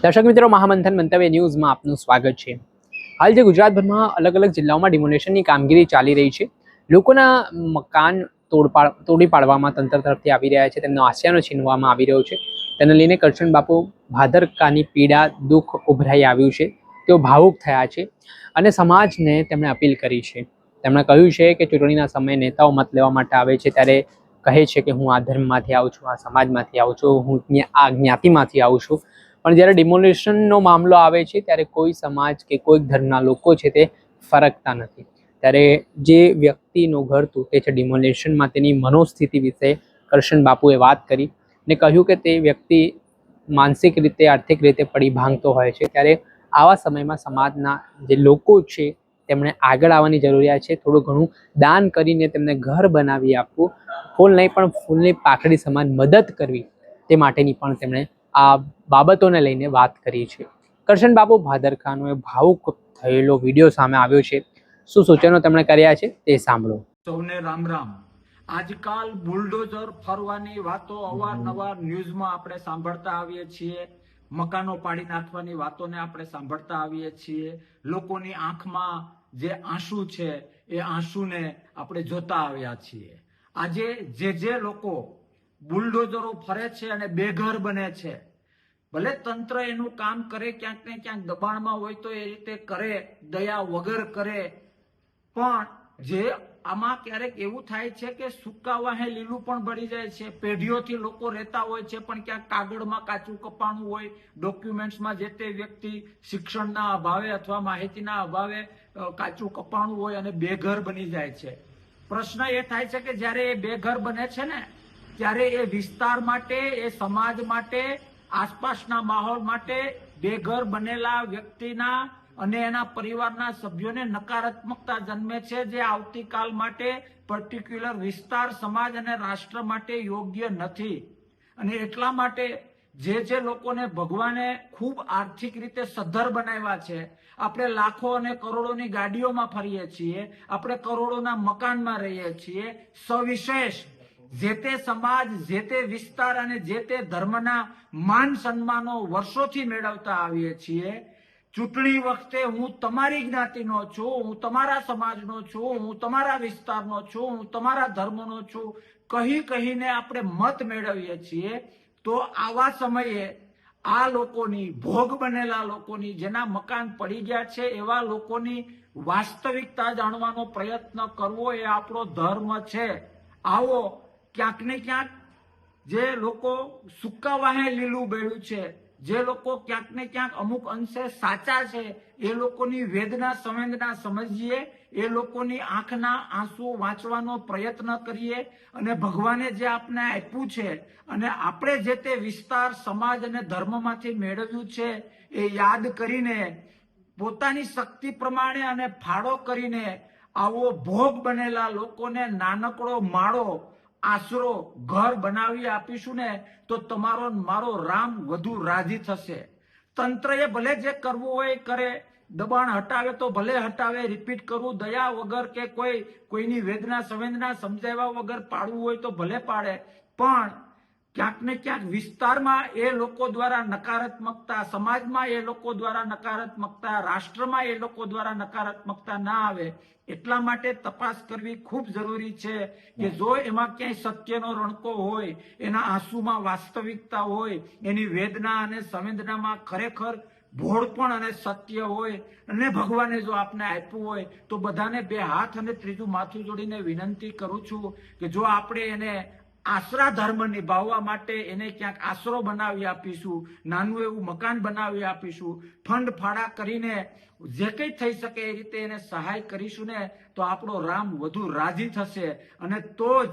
દર્શક મિત્રો, મહામંથન મંતવ્ય ન્યૂઝમાં આપનું સ્વાગત છે। હાલ જે ગુજરાતભરમાં અલગ અલગ જિલ્લાઓમાં ડિમોલેશનની કામગીરી ચાલી રહી છે। લોકોના મકાન તોડી પાડવામાં તંત્ર તરફથી આવી રહ્યા છે, તેમનો આસિયાનો છીનવામાં આવી રહ્યો છે। તેને લઈને કરશન બાપુ ભાદરકાની પીડા દુઃખ ઉભરાઈ આવ્યું છે। તેઓ ભાવુક થયા છે અને સમાજને તેમણે અપીલ કરી છે। તેમણે કહ્યું છે કે ચૂંટણીના સમયે નેતાઓ મત લેવા માટે આવે છે ત્યારે કહે છે કે હું આ ધર્મમાંથી આવું છું, આ સમાજમાંથી આવું છું, હું આ જ્ઞાતિમાંથી આવું છું, પણ જ્યારે ડિમોલેશનનો મામલો આવે છે ત્યારે કોઈ સમાજ કે કોઈ ધર્મના લોકો છે તે ફરકતા નથી। ત્યારે જે વ્યક્તિનું ઘર તૂટે છે ડિમોલેશનમાં, તેની મનોસ્થિતિ વિશે કરશન બાપુએ વાત કરી ને કહ્યું કે તે વ્યક્તિ માનસિક રીતે આર્થિક રીતે પડી ભાંગતો હોય છે। ત્યારે આવા સમયમાં સમાજના જે લોકો છે તેમણે આગળ આવવાની જરૂરિયાત છે। થોડું ઘણું દાન કરીને તેમને ઘર બનાવી આપવું, ફૂલ નહીં પણ ફૂલની પાકડી સમાન મદદ કરવી, તે માટેની પણ તેમણે આ બાબતોને લઈને વાત કરી છે। કરશન બાપુ ભાદરકાનો એ ભાવુક થયેલો વિડીયો સામે આવ્યો છે। શું સૂચનો તેમણે કર્યા છે તે સાંભળો। સૌને રામ રામ। આજકાલ બુલડોઝર ફરવાની વાતો અવારનવાર ન્યૂઝમાં આપણે સાંભળતા આવીએ છીએ। મકાનો પાડી નાખવાની વાતોને આપણે સાંભળતા આવીએ છીએ। લોકોની આંખમાં જે આંસુ છે એ આંસુને આપણે જોતા આવ્યા છીએ। આજે જે લોકો બુલડોઝરો ફરે છે અને બેઘર બને છે, ભલે તંત્ર એનું કામ કરે, ક્યાંક ને ક્યાંક દબાણમાં હોય તો એ રીતે કરે, દયા વગર કરે, પણ જે આમાં ક્યારેક એવું થાય છે કે સૂકા વાહે લીલું પણ બળી જાય છે। પેઢીઓથી લોકો રહેતા હોય છે, પણ ક્યાંક કાગળમાં કાચું કપાણું હોય, ડોક્યુમેન્ટ્સમાં જે તે વ્યક્તિ શિક્ષણના અભાવે અથવા માહિતીના અભાવે કાચું કપાણું હોય અને બેઘર બની જાય છે। પ્રશ્ન એ થાય છે કે જ્યારે એ બેઘર બને છે ને, ત્યારે એ વિસ્તાર માટે, એ સમાજ માટે, આસપાસના માહોલ માટે બેઘર બનેલા વ્યક્તિના અને એના પરિવારના સભ્યોને નકારાત્મકતા જન્મે છે, જે આવતીકાલ માટે પર્ટિક્યુલર વિસ્તાર, સમાજ અને રાષ્ટ્ર માટે યોગ્ય નથી। અને એટલા માટે જે લોકોને ભગવાને ખૂબ આર્થિક રીતે સદ્ધર બનાવ્યા છે, આપણે લાખો અને કરોડોની ગાડીઓમાં ફરીએ છીએ, આપણે કરોડોના મકાનમાં રહીએ છીએ, સવિશેષ જે તે સમાજ, જે તે વિસ્તાર અને જે તે ધર્મના માન સન્માનો વર્ષોથી મેળવતા આવીએ છીએ। ચૂંટણી વખતે હું તમારી જ્ઞાતિનો છું, હું તમારા સમાજનો છું, હું તમારા વિસ્તારનો છું, હું તમારા ધર્મનો છું કહીને આપણે મત મેળવીએ છીએ। તો આવા સમયે આ લોકોની, ભોગ બનેલા લોકોની, જેના મકાન પડી ગયા છે એવા લોકોની વાસ્તવિકતા જાણવાનો પ્રયત્ન કરવો એ આપણો ધર્મ છે। આવો ક્યાંક ને ક્યાંક જે લોકો સૂકા વાહે લીલું બેડ્યું છે, જે લોકો ક્યાંક ને ક્યાંક અમુક અંશે સાચા છે, એ લોકોની વેદના સંવેદના સમજીએ, એ લોકોની આંખના આંસુ વાંચવાનો પ્રયત્ન કરીએ અને ભગવાને જે આપને આપ્યું છે અને આપણે જે તે વિસ્તાર, સમાજ અને ધર્મમાંથી મેળવ્યું છે એ યાદ કરીને પોતાની શક્તિ પ્રમાણે અને ફાળો કરીને આવો ભોગ બનેલા લોકોને નાનકડો માળો, આશરો, ઘર બનાવી આપીશું ને તો તમારો મારો રામ વધુ રાજી થશે। તંત્રએ ભલે જે કરવું હોય કરે, દબાણ હટાવે તો ભલે હટાવે, રિપીટ કરવું, દયા વગર કે કોઈની વેદના સંવેદના સમજાવ્યા વગર પાડવું હોય તો ભલે પાડે, પણ ક્યાંક ને ક્યાંક વિસ્તારમાં એ લોકો દ્વારા નકારાત્મકતા, સમાજમાં એ લોકો દ્વારા નકારાત્મકતા, રાષ્ટ્રમાં એ લોકો દ્વારા નકારાત્મકતા ના આવે એટલા માટે તપાસ કરવી ખૂબ જરૂરી છે કે જો એમાં ક્યાંય સત્યનો રણકો હોય, એના આંસુમાં વાસ્તવિકતા હોય, એની વેદના અને સંવેદનામાં ખરેખર ભોળપણ અને સત્ય હોય અને ભગવાને જો આપને આપ્યું હોય તો બધાને બે હાથ અને ત્રીજું માથું જોડીને વિનંતી કરું છું કે જો આપણે એને આશરા ધર્મ નિભાવવા માટે એને ક્યાંક આશરો બનાવી આપીશું, નાનું એવું મકાન બનાવી આપીશું, ફંડ ફાળા કરીને જે કંઈ થઈ શકે એ રીતે એને સહાય કરીશું ને તો આપણો રામ વધુ રાજી થશે। અને તો જ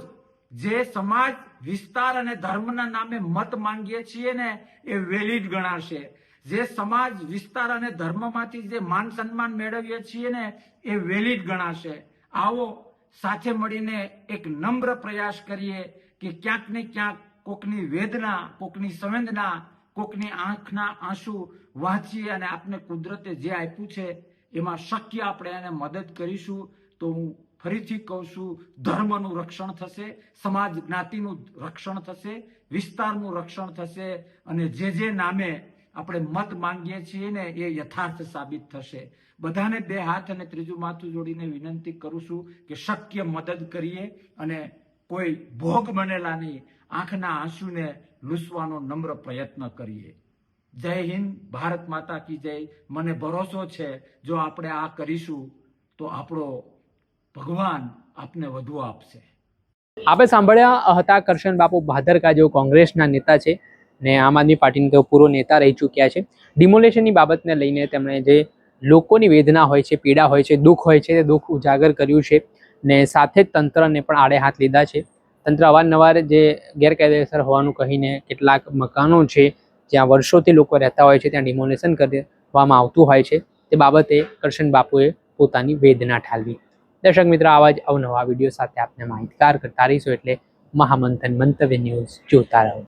જે સમાજ, વિસ્તાર અને ધર્મના નામે મત માંગીએ છીએ ને એ વેલિડ ગણાશે। જે સમાજ, વિસ્તાર અને ધર્મમાંથી જે માન સન્માન મેળવીએ છીએ ને એ વેલિડ ગણાશે। આવો સાથે મળીને એક નમ્ર પ્રયાસ કરીએ કે ક્યાંક ને ક્યાંક કોકની વેદના, કોકની સંવેદના, કોકની આંખના આંસુ વાંચીએ અને આપને કુદરતે જે આપ્યું છે એમાં શક્ય આપણે એને મદદ કરીશું તો હું ફરીથી કહું છું, ધર્મનું રક્ષણ થશે, સમાજ જ્ઞાતિનું રક્ષણ થશે, વિસ્તારનું રક્ષણ થશે અને જે નામે આપણે મત માંગીએ છીએ ને એ યથાર્થ સાબિત થશે. બધાને બે હાથ અને ત્રીજું માથું જોડીને વિનંતી કરું છું કે શક્ય મદદ કરીએ અને કોઈ ભોગ બનેલાની આંખના આંસુને લૂસવાનો નમ્ર પ્રયત્ન કરીએ. જય હિન્દ, ભારત માતા કી જય. મને ભરોસો છે જો આપણે આ કરીશું તો આપણો ભગવાન આપને વધુ આપશે. આપણે સાંભળ્યા હતા કરશન બાપુ ભાદરકા, જેઓ કોંગ્રેસના નેતા છે ને આમ આદમી પાર્ટીના તેઓ પૂર્વ નેતા રહી ચૂક્યા છે. ડિમોલેશનની બાબતને લઈને તેમણે જે લોકોની વેદના હોય છે, પીડા હોય છે, દુઃખ હોય છે, તે દુઃખ ઉજાગર કર્યું છે ને સાથે જ તંત્રને પણ આડે હાથ લીધા છે. તંત્ર અવારનવાર જે ગેરકાયદેસર હોવાનું કહીને કેટલાક મકાનો છે જ્યાં વર્ષોથી લોકો રહેતા હોય છે ત્યાં ડિમોલેશન કરવામાં આવતું હોય છે. તે બાબતે કરશન બાપુએ પોતાની વેદના ઠાલવી. દર્શક મિત્રો, આવા જ અવનવા વિડીયો સાથે આપને માહિતગાર કરતા રહીશું, એટલે મહામંથન મંતવ્ય ન્યૂઝ જોતા રહો.